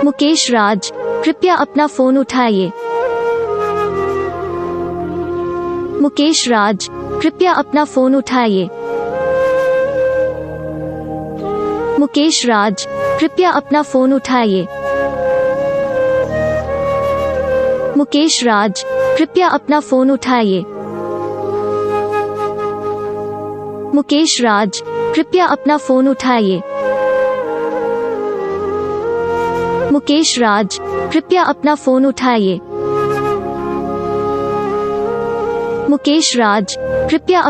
मुकेश राज, कृपया अपना फोन उठाइए। मुकेश राज, कृपया अपना फोन उठाइए। मुकेश राज, कृपया अपना फोन उठाइए। मुकेश राज, कृपया अपना फोन उठाइए। मुकेश राज, कृपया अपना फोन उठाइए। मुकेश राज, कृपया अपना फोन उठाइए। मुकेश राज, कृपया